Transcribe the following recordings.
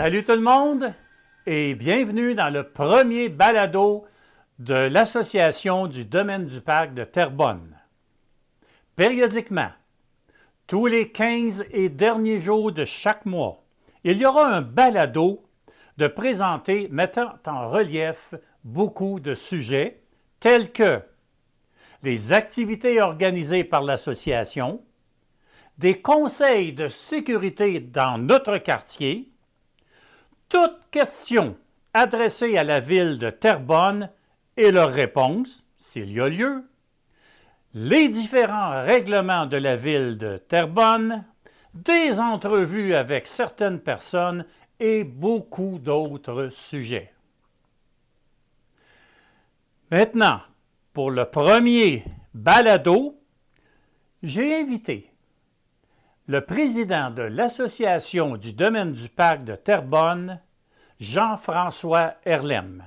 Salut tout le monde et bienvenue dans le premier balado de l'Association du domaine du parc de Terrebonne. Périodiquement, tous les 15 et derniers jours de chaque mois, il y aura un balado de présenter mettant en relief beaucoup de sujets tels que les activités organisées par l'association, des conseils de sécurité dans notre quartier, toutes questions adressées à la ville de Terrebonne et leurs réponses, s'il y a lieu, les différents règlements de la ville de Terrebonne, des entrevues avec certaines personnes et beaucoup d'autres sujets. Maintenant, pour le premier balado, j'ai invité le président de l'Association du domaine du parc de Terrebonne, Jean-François Herlem.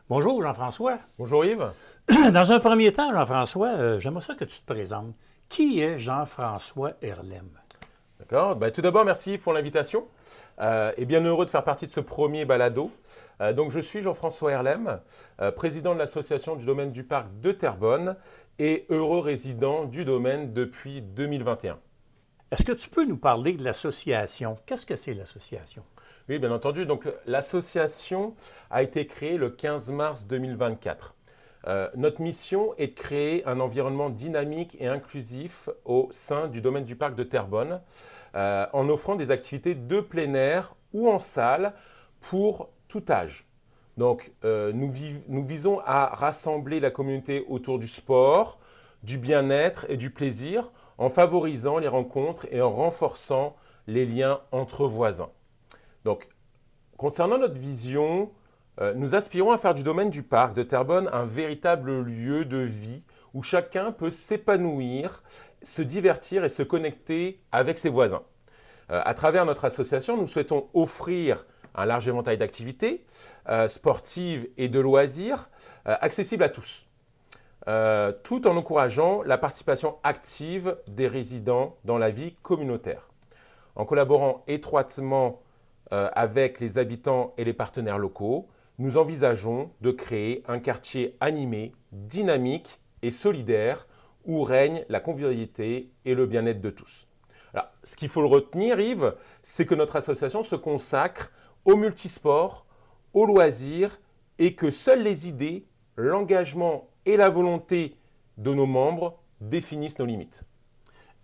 Bonjour Jean-François. Bonjour Yves. Dans un premier temps, Jean-François, j'aimerais ça que tu te présentes. Qui est Jean-François Herlem? D'accord. Tout d'abord, merci Yves pour l'invitation. Et bien heureux de faire partie de ce premier balado. Donc, je suis Jean-François Herlem, président de l'Association du domaine du parc de Terrebonne et heureux résident du domaine depuis 2021. Est-ce que tu peux nous parler de l'association? Qu'est-ce que c'est l'association? Oui, bien entendu. Donc, l'association a été créée le 15 mars 2024. Notre mission est de créer un environnement dynamique et inclusif au sein du domaine du parc de Terrebonne en offrant des activités de plein air ou en salle pour tout âge. Donc, nous visons à rassembler la communauté autour du sport, du bien-être et du plaisir en favorisant les rencontres et en renforçant les liens entre voisins. Donc, concernant notre vision, nous aspirons à faire du domaine du parc de Terrebonne un véritable lieu de vie où chacun peut s'épanouir, se divertir et se connecter avec ses voisins. À travers notre association, nous souhaitons offrir un large éventail d'activités sportives et de loisirs accessibles à tous, tout en encourageant la participation active des résidents dans la vie communautaire. En collaborant étroitement avec les habitants et les partenaires locaux, nous envisageons de créer un quartier animé, dynamique et solidaire où règne la convivialité et le bien-être de tous. Alors, ce qu'il faut le retenir, Yves, c'est que notre association se consacre au multisport, aux loisirs et que seules les idées, l'engagement et la volonté de nos membres définissent nos limites.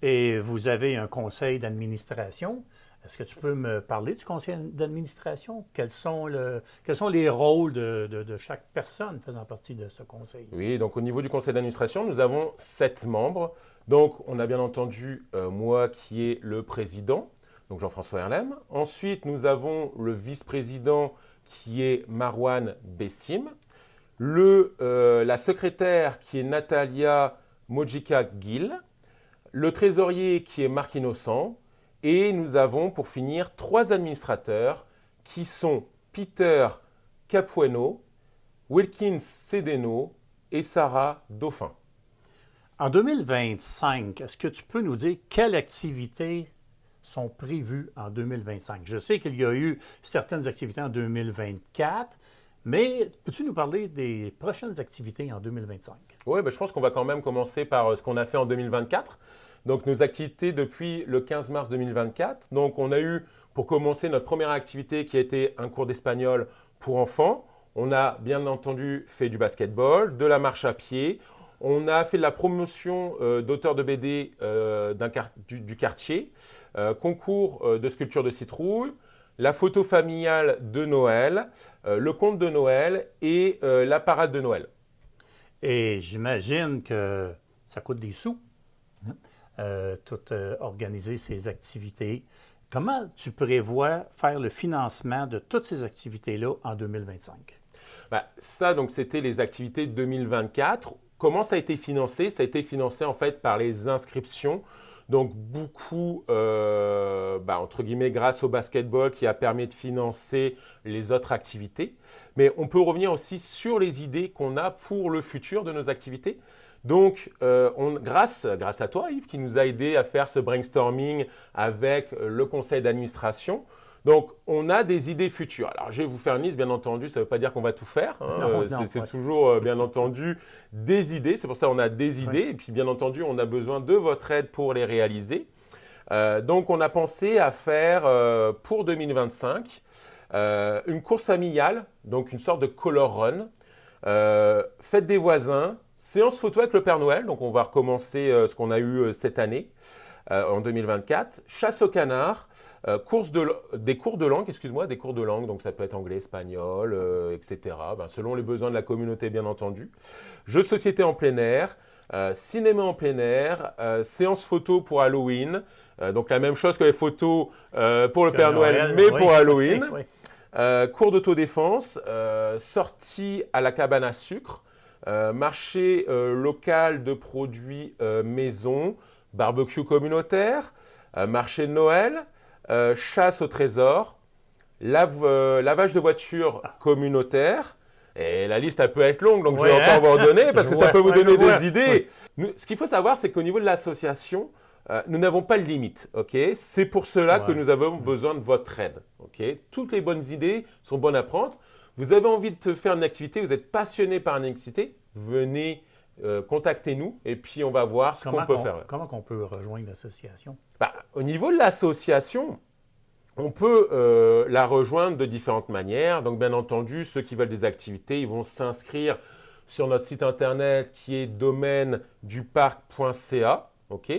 Et vous avez un conseil d'administration. Est-ce que tu peux me parler du conseil d'administration? Quels sont les rôles de chaque personne faisant partie de ce conseil? Oui, donc au niveau du conseil d'administration, nous avons 7 membres. Donc, on a bien entendu moi qui est le président, donc Jean-François Herlem. Ensuite, nous avons le vice-président qui est Marwan Bessim. La secrétaire qui est Natalia Mojika-Gil. Le trésorier qui est Marc Innocent. Et nous avons pour finir 3 administrateurs qui sont Peter Capueno, Wilkins Cedeno et Sarah Dauphin. En 2025, est-ce que tu peux nous dire quelles activités sont prévues en 2025? Je sais qu'il y a eu certaines activités en 2024, mais peux-tu nous parler des prochaines activités en 2025? Oui, je pense qu'on va quand même commencer par ce qu'on a fait en 2024. Donc, nos activités depuis le 15 mars 2024. Donc, on a eu, pour commencer, notre première activité qui a été un cours d'espagnol pour enfants. On a bien entendu fait du basketball, de la marche à pied. On a fait de la promotion d'auteurs de BD du quartier, concours de sculpture de citrouille, la photo familiale de Noël, le conte de Noël et la parade de Noël. Et j'imagine que ça coûte des sous. Organiser ces activités. Comment tu prévois faire le financement de toutes ces activités-là en 2025? Ça, donc, c'était les activités 2024. Comment ça a été financé? Ça a été financé en fait par les inscriptions. Donc, beaucoup, entre guillemets, grâce au basketball qui a permis de financer les autres activités. Mais on peut revenir aussi sur les idées qu'on a pour le futur de nos activités. Donc, grâce à toi, Yves, qui nous a aidé à faire ce brainstorming avec le conseil d'administration, Donc, on a des idées futures. Alors, je vais vous faire une liste, bien entendu, ça ne veut pas dire qu'on va tout faire. Non, C'est ouais. toujours, bien entendu, des idées. C'est pour ça qu'on a des idées. Ouais. Et puis, bien entendu, on a besoin de votre aide pour les réaliser. Donc, on a pensé à faire pour 2025 une course familiale, donc une sorte de color run, fête des voisins, séance photo avec le Père Noël. Donc, on va recommencer ce qu'on a eu cette année en 2024. Chasse au canard. Des cours de langue, donc ça peut être anglais, espagnol, etc., selon les besoins de la communauté, bien entendu. Jeux de société en plein air, cinéma en plein air, séance photo pour Halloween, donc la même chose que les photos pour le Père Noël, mais oui, pour Halloween. oui. Cours d'autodéfense, sortie à la cabane à sucre, marché local de produits maison, barbecue communautaire, marché de Noël, chasse au trésor, lavage de voiture communautaire. Et la liste, elle peut être longue, donc je vais encore vous en donner parce que ça peut vous donner des idées. Ce qu'il faut savoir, c'est qu'au niveau de l'association, nous n'avons pas de limite. C'est pour cela que nous avons besoin de votre aide. Toutes les bonnes idées sont bonnes à prendre. Vous avez envie de faire une activité, vous êtes passionné par une activité, venez contactez-nous et puis on va voir ce qu'on peut faire. Comment on peut rejoindre l'association? Au niveau de l'association, on peut la rejoindre de différentes manières. Donc, bien entendu, ceux qui veulent des activités, ils vont s'inscrire sur notre site internet qui est domaineduparc.ca,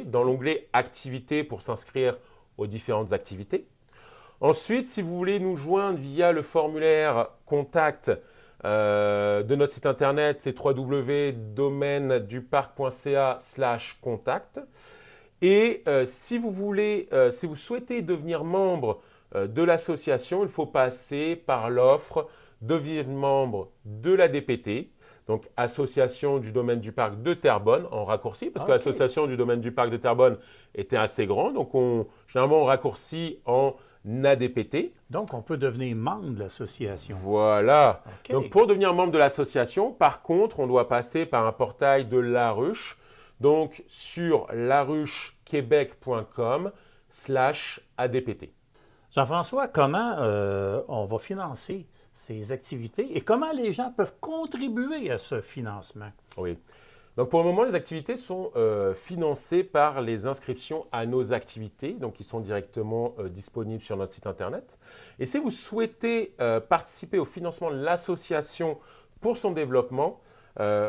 dans l'onglet Activités pour s'inscrire aux différentes activités. Ensuite, si vous voulez nous joindre via le formulaire contact de notre site internet, c'est www.domaineduparc.ca/contact. Et si vous souhaitez devenir membre de l'association, il faut passer par l'offre devenir membre de la DPT, donc Association du domaine du parc de Terrebonne, en raccourci, parce que l'association du domaine du parc de Terrebonne était assez grande, donc généralement on raccourcit en ADPT. Donc, on peut devenir membre de l'association. Voilà. Donc, pour devenir membre de l'association, par contre, on doit passer par un portail de La Ruche, donc sur laruchequebec.com/ADPT. Jean-François, comment on va financer ces activités et comment les gens peuvent contribuer à ce financement? Oui. Donc pour le moment, les activités sont financées par les inscriptions à nos activités, donc qui sont directement disponibles sur notre site internet. Et si vous souhaitez participer au financement de l'association pour son développement,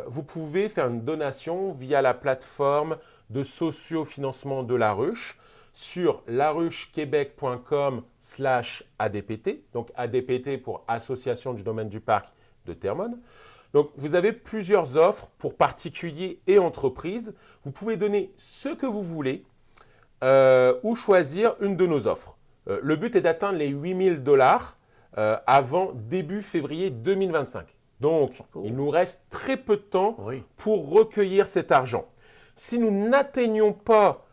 vous pouvez faire une donation via la plateforme de socio-financement de La Ruche sur laruchequebec.com/ADPT, donc ADPT pour Association du domaine du parc de Terrebonne. Donc, vous avez plusieurs offres pour particuliers et entreprises. Vous pouvez donner ce que vous voulez ou choisir une de nos offres. Le but est d'atteindre les 8 000 $ avant début février 2025. Donc, il nous reste très peu de temps pour recueillir cet argent. Si nous n'atteignons pas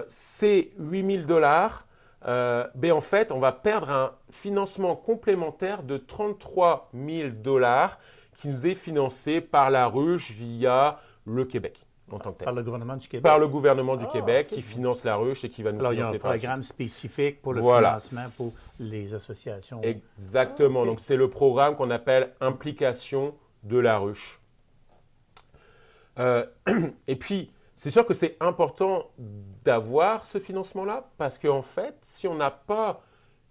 ces 8 000 $, en fait, on va perdre un financement complémentaire de 33 000 $ qui nous est financé par La Ruche via le Québec en tant que tel. Par le gouvernement du Québec? Par le gouvernement du Québec qui finance La Ruche et qui va nous financer. Alors, il y a un programme spécifique pour le financement pour les associations. Exactement. Donc, c'est le programme qu'on appelle Implication de La Ruche. Et puis, c'est sûr que c'est important d'avoir ce financement-là parce qu'en fait, si on n'a pas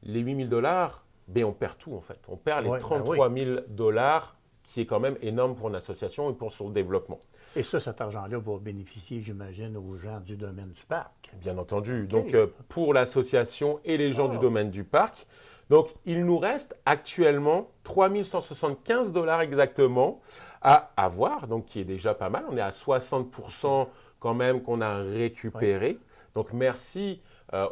les 8 000 $, on perd tout en fait. On perd les 33 000 $ qui est quand même énorme pour une association et pour son développement. Et ça, cet argent-là va bénéficier, j'imagine, aux gens du domaine du parc. Bien entendu. Donc, pour l'association et les gens du domaine du parc. Donc, il nous reste actuellement 3 175 $ exactement à avoir, donc qui est déjà pas mal. On est à 60% quand même qu'on a récupéré. Donc, merci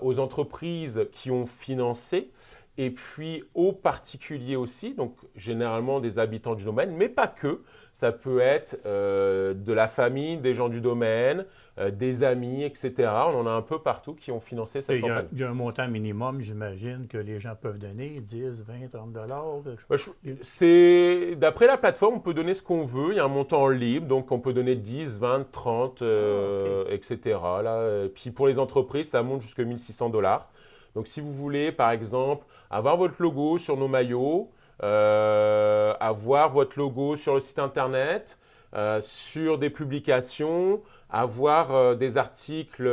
aux entreprises qui ont financé et puis aux particuliers aussi, donc généralement des habitants du domaine, mais pas que. Ça peut être de la famille, des gens du domaine, des amis, etc. On en a un peu partout qui ont financé cette campagne. Il y a un montant minimum, j'imagine, que les gens peuvent donner, 10, 20, 30 $. D'après la plateforme, on peut donner ce qu'on veut. Il y a un montant libre, donc on peut donner 10, 20, 30, etc. Là. Puis pour les entreprises, ça monte jusqu'à 1 600 $. Donc, si vous voulez, par exemple, avoir votre logo sur nos maillots, avoir votre logo sur le site internet, sur des publications, avoir des articles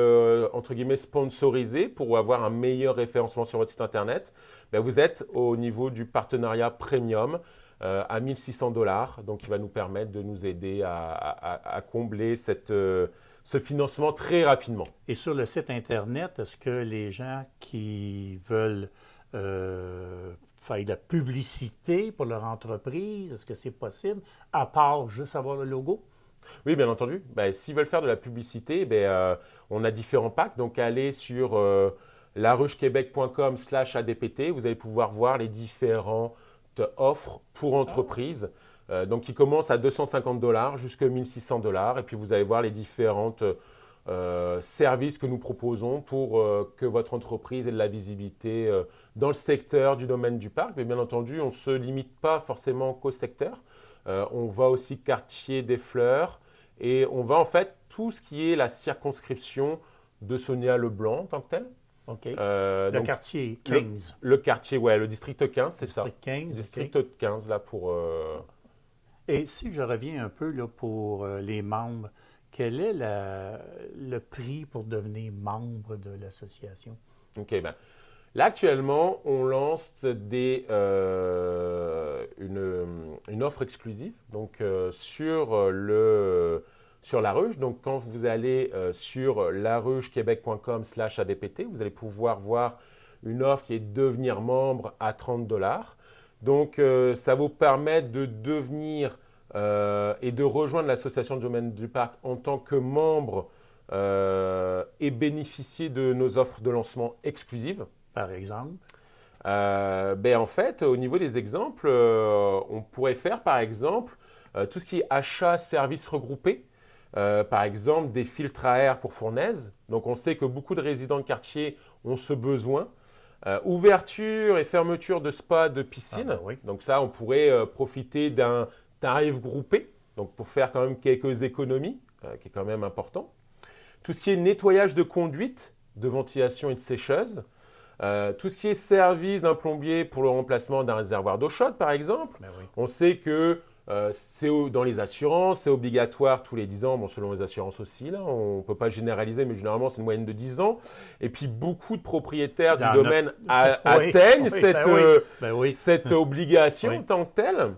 entre guillemets sponsorisés pour avoir un meilleur référencement sur votre site internet, ben vous êtes au niveau du partenariat premium à 1 600 $. Donc, il va nous permettre de nous aider à combler ce financement très rapidement. Et sur le site Internet, est-ce que les gens qui veulent faire de la publicité pour leur entreprise, est-ce que c'est possible, à part juste avoir le logo? Oui, bien entendu. Ben, s'ils veulent faire de la publicité, ben, on a différents packs. Donc, allez sur laruchequebec.com/ADPT. Vous allez pouvoir voir les différentes offres pour entreprises. Donc, qui commencent à 250 $ jusqu'à 1 600 $. Et puis, vous allez voir les différentes services que nous proposons pour que votre entreprise ait de la visibilité dans le secteur du domaine du parc. Mais bien entendu, on ne se limite pas forcément qu'au secteur. On va aussi quartier des fleurs et on va en fait tout ce qui est la circonscription de Sonia Leblanc en tant que tel. OK. Le quartier 15. Le quartier, ouais, le district 15, c'est ça. District 15. District OK. 15, là, pour... Et si je reviens un peu là, pour les membres, quel est le prix pour devenir membre de l'association? OK, ben, là, actuellement, on lance une offre exclusive donc, sur la ruche. Donc, quand vous allez sur laruchequebec.com/ADPT, vous allez pouvoir voir une offre qui est devenir membre à 30 $. Donc, ça vous permet de devenir et de rejoindre l'association du domaine du parc en tant que membre et bénéficier de nos offres de lancement exclusives. Par exemple? Ben en fait, au niveau des exemples, on pourrait faire par exemple tout ce qui est achat, services regroupés. Par exemple, des filtres à air pour fournaise. Donc, on sait que beaucoup de résidents de quartier ont ce besoin. Ouverture et fermeture de spa, de piscine. Ah ben oui. Donc, ça, on pourrait profiter d'un tarif groupé, donc pour faire quand même quelques économies, qui est quand même important. Tout ce qui est nettoyage de conduite, de ventilation et de sécheuse. Tout ce qui est service d'un plombier pour le remplacement d'un réservoir d'eau chaude, par exemple. Ben oui. On sait que dans les assurances, c'est obligatoire tous les 10 ans, bon, selon les assurances aussi, là, on ne peut pas généraliser, mais généralement c'est une moyenne de 10 ans. Et puis beaucoup de propriétaires du domaine atteignent cette obligation Oui. en tant que telle.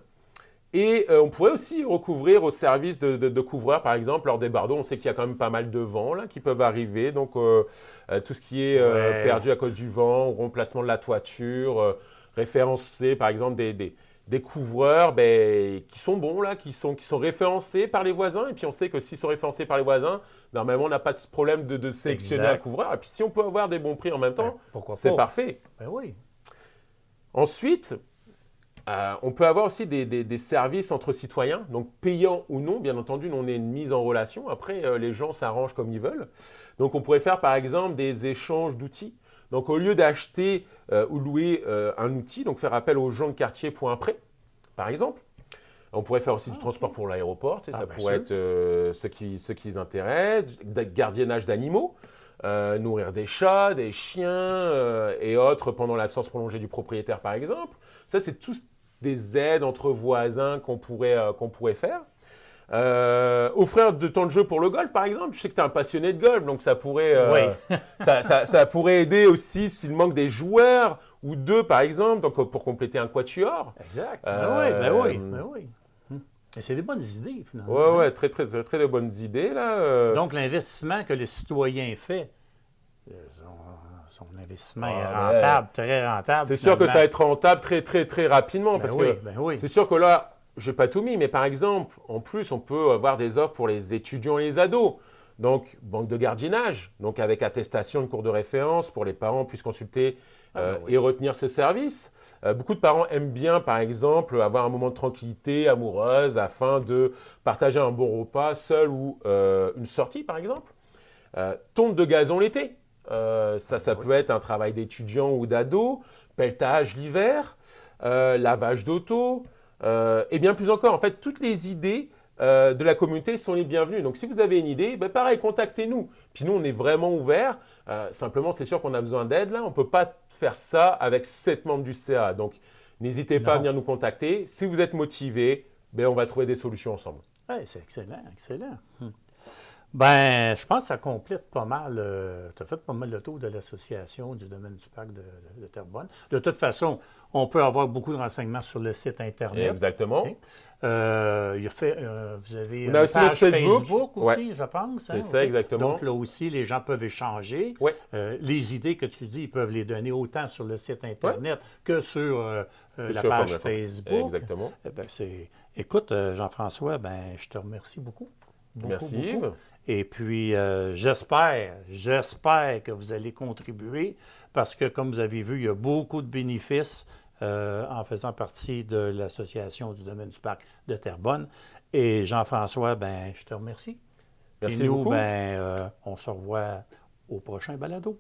Et on pourrait aussi recourir au service de couvreurs, par exemple, lors des bardeaux. On sait qu'il y a quand même pas mal de vents là, qui peuvent arriver. Donc, tout ce qui est perdu à cause du vent, remplacement de la toiture, référencer, par exemple, des couvreurs qui sont bons, là, qui sont référencés par les voisins. Et puis, on sait que s'ils sont référencés par les voisins, normalement, on n'a pas de problème de sélectionner un couvreur. Et puis, si on peut avoir des bons prix en même temps, c'est parfait. Ben oui. Ensuite, on peut avoir aussi des services entre citoyens, donc payants ou non. Bien entendu, on est une mise en relation. Après, les gens s'arrangent comme ils veulent. Donc, on pourrait faire, par exemple, des échanges d'outils. Donc, au lieu d'acheter ou louer un outil, donc faire appel aux gens de quartier pour un prêt, par exemple. On pourrait faire aussi du transport pour l'aéroport. Ça pourrait être ce qui les intéresse, gardiennage d'animaux. Nourrir des chats, des chiens et autres pendant l'absence prolongée du propriétaire, par exemple. Ça, c'est tous des aides entre voisins qu'on pourrait faire. Offrir de temps de jeu pour le golf, par exemple. Je sais que tu es un passionné de golf, donc ça pourrait, ça pourrait aider aussi s'il manque des joueurs ou deux, par exemple, donc pour compléter un quatuor. Exact. Ben oui. Mais c'est des bonnes idées, finalement. Ouais, très de bonnes idées, là. Donc, l'investissement que le citoyen fait, son investissement est rentable, très rentable. C'est sûr que ça va être rentable très rapidement. Parce que c'est sûr que là, je n'ai pas tout mis, mais par exemple, en plus, on peut avoir des offres pour les étudiants et les ados. Donc, banque de gardiennage, donc avec attestation de cours de référence pour les parents puissent consulter et retenir ce service. Beaucoup de parents aiment bien, par exemple, avoir un moment de tranquillité amoureuse afin de partager un bon repas seul ou une sortie, par exemple. Tonte de gazon l'été. Ça peut être un travail d'étudiant ou d'ado, pelletage l'hiver, lavage d'auto, et bien plus encore. En fait, toutes les idées de la communauté sont les bienvenus. Donc, si vous avez une idée, ben, pareil, contactez-nous. Puis nous, on est vraiment ouverts. Simplement, c'est sûr qu'on a besoin d'aide là. On ne peut pas faire ça avec 7 membres du CA. Donc, n'hésitez pas à venir nous contacter. Si vous êtes motivés, ben, on va trouver des solutions ensemble. Oui, c'est excellent, excellent. Ben, je pense que ça complète pas mal. Tu as fait pas mal le tour de l'association du domaine du parc de Terrebonne. De toute façon, on peut avoir beaucoup de renseignements sur le site Internet. Exactement. Okay. Vous avez On une a aussi page notre Facebook aussi, ouais. je pense. C'est ça, exactement. Donc là aussi, les gens peuvent échanger. Ouais. Les idées que tu dis, ils peuvent les donner autant sur le site Internet que sur la sur page Facebook. Exactement. Ben, écoute, Jean-François, ben, je te remercie beaucoup. Merci beaucoup. Yves. Et puis, j'espère que vous allez contribuer parce que, comme vous avez vu, il y a beaucoup de bénéfices en faisant partie de l'Association du domaine du parc de Terrebonne. Et Jean-François, ben, je te remercie. Merci Et nous, beaucoup. Ben, on se revoit au prochain balado.